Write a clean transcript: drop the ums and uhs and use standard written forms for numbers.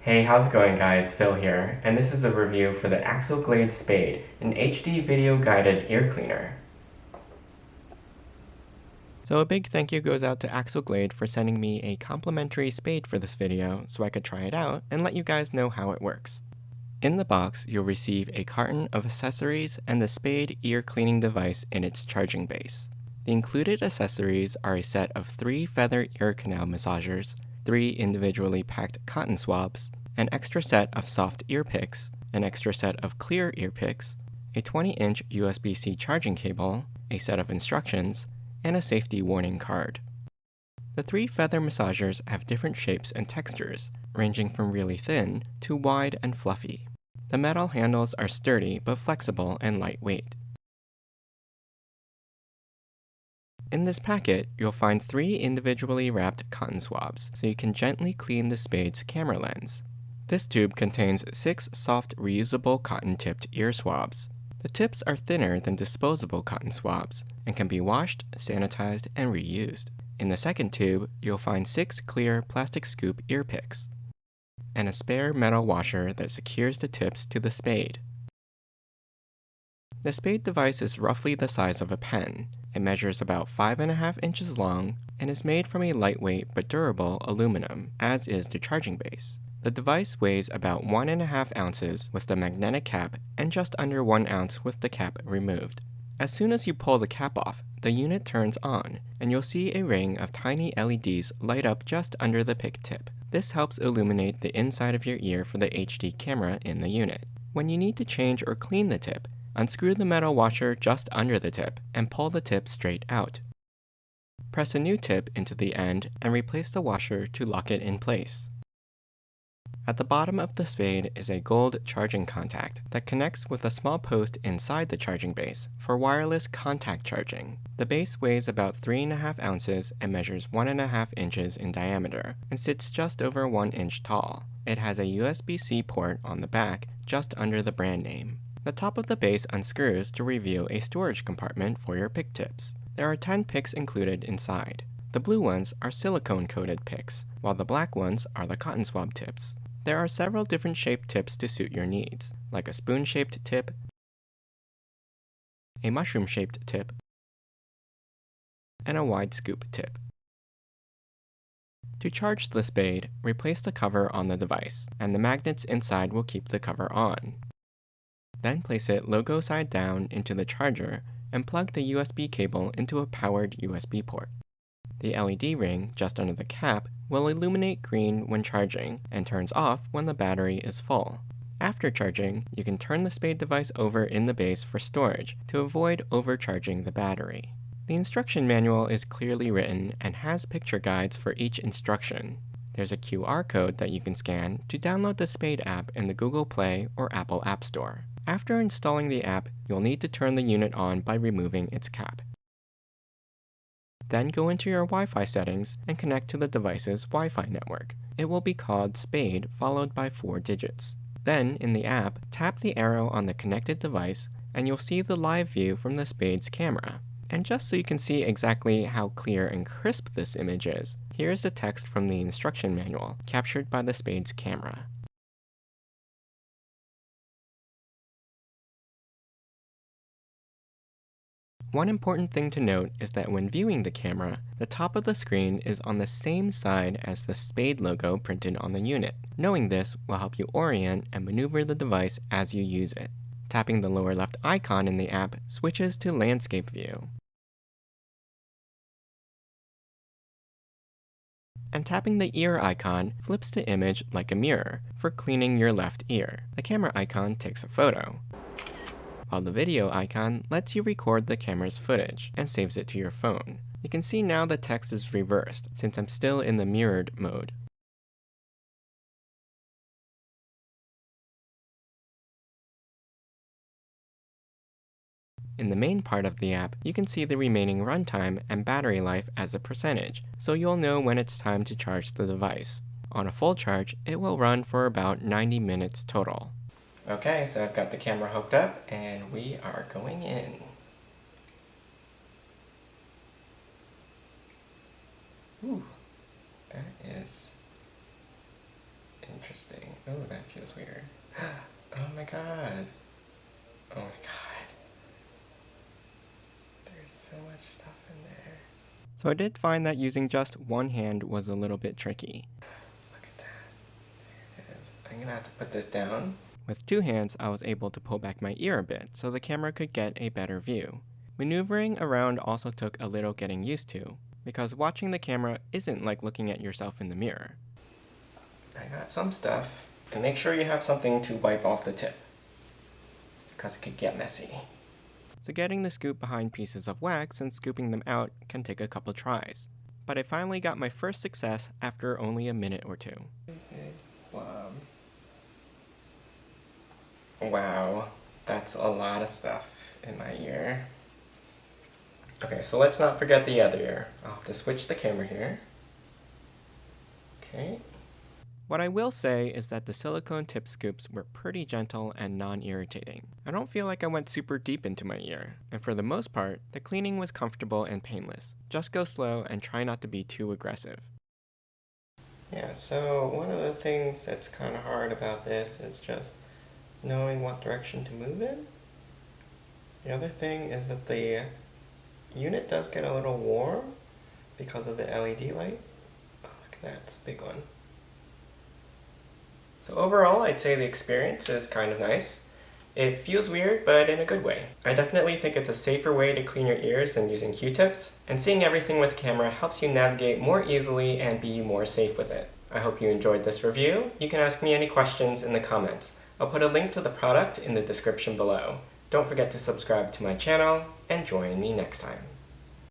Hey, how's it going guys? Phil here, and this is a review for the Axel Glade Spade, an HD video guided ear cleaner. So a big thank you goes out to Axel Glade for sending me a complimentary spade for this video so I could try it out and let you guys know how it works. In the box, you'll receive a carton of accessories and the Spade ear cleaning device in its charging base. The included accessories are a set of 3 feather ear canal massagers, 3 individually packed cotton swabs, an extra set of soft ear picks, an extra set of clear ear picks, a 20-inch USB-C charging cable, a set of instructions, and a safety warning card. The 3 feather massagers have different shapes and textures, ranging from really thin to wide and fluffy. The metal handles are sturdy but flexible and lightweight. In this packet, you'll find 3 individually wrapped cotton swabs, so you can gently clean the Spade's camera lens. This tube contains 6 soft reusable cotton-tipped ear swabs. The tips are thinner than disposable cotton swabs and can be washed, sanitized, and reused. In the second tube, you'll find 6 clear plastic scoop ear picks and a spare metal washer that secures the tips to the Spade. The Spade device is roughly the size of a pen. It measures about 5.5 inches long and is made from a lightweight but durable aluminum, as is the charging base. The device weighs about 1.5 ounces with the magnetic cap and just under 1 ounce with the cap removed. As soon as you pull the cap off, the unit turns on, and you'll see a ring of tiny LEDs light up just under the pick tip. This helps illuminate the inside of your ear for the HD camera in the unit. When you need to change or clean the tip, unscrew the metal washer just under the tip and pull the tip straight out. Press a new tip into the end and replace the washer to lock it in place. At the bottom of the Spade is a gold charging contact that connects with a small post inside the charging base for wireless contact charging. The base weighs about 3.5 ounces and measures 1.5 inches in diameter and sits just over 1 inch tall. It has a USB-C port on the back just under the brand name. The top of the base unscrews to reveal a storage compartment for your pick tips. There are 10 picks included inside. The blue ones are silicone-coated picks, while the black ones are the cotton swab tips. There are several different shaped tips to suit your needs, like a spoon-shaped tip, a mushroom-shaped tip, and a wide scoop tip. To charge the Spade, replace the cover on the device, and the magnets inside will keep the cover on. Then place it logo side down into the charger and plug the USB cable into a powered USB port. The LED ring just under the cap will illuminate green when charging and turns off when the battery is full. After charging, you can turn the Spade device over in the base for storage to avoid overcharging the battery. The instruction manual is clearly written and has picture guides for each instruction. There's a QR code that you can scan to download the Spade app in the Google Play or Apple App Store. After installing the app, you'll need to turn the unit on by removing its cap. Then go into your Wi-Fi settings and connect to the device's Wi-Fi network. It will be called Spade followed by 4 digits. Then, in the app, tap the arrow on the connected device and you'll see the live view from the Spade's camera. And just so you can see exactly how clear and crisp this image is, here's the text from the instruction manual captured by the Spade's camera. One important thing to note is that when viewing the camera, the top of the screen is on the same side as the Spade logo printed on the unit. Knowing this will help you orient and maneuver the device as you use it. Tapping the lower left icon in the app switches to landscape view. And tapping the ear icon flips the image like a mirror for cleaning your left ear. The camera icon takes a photo, while the video icon lets you record the camera's footage and saves it to your phone. You can see now the text is reversed since I'm still in the mirrored mode. In the main part of the app, you can see the remaining runtime and battery life as a percentage, so you'll know when it's time to charge the device. On a full charge, it will run for about 90 minutes total. Okay, so I've got the camera hooked up and we are going in. Ooh, that is Interesting. Oh, that feels weird. Oh my god. Oh my god. There's so much stuff in there. So I did find that using just one hand was a little bit tricky. Look at that. There it is. I'm gonna have to put this down. With two hands, I was able to pull back my ear a bit so the camera could get a better view. Maneuvering around also took a little getting used to, because watching the camera isn't like looking at yourself in the mirror. I got some stuff, and make sure you have something to wipe off the tip, because it could get messy. So getting the scoop behind pieces of wax and scooping them out can take a couple tries, but I finally got my first success after only a minute or two. Wow, that's a lot of stuff in my ear. Okay, so let's not forget the other ear. I'll have to switch the camera here. Okay. What I will say is that the silicone tip scoops were pretty gentle and non-irritating. I don't feel like I went super deep into my ear, and for the most part, the cleaning was comfortable and painless. Just go slow and try not to be too aggressive. Yeah, so one of the things that's kind of hard about this is just knowing what direction to move in. The other thing is that the unit does get a little warm because of the LED light. Oh, look at that, it's a big one. So overall, I'd say the experience is kind of nice. It feels weird, but in a good way. I definitely think it's a safer way to clean your ears than using Q-tips, and seeing everything with a camera helps you navigate more easily and be more safe with it. I hope you enjoyed this review. You can ask me any questions in the comments. I'll put a link to the product in the description below. Don't forget to subscribe to my channel, and join me next time.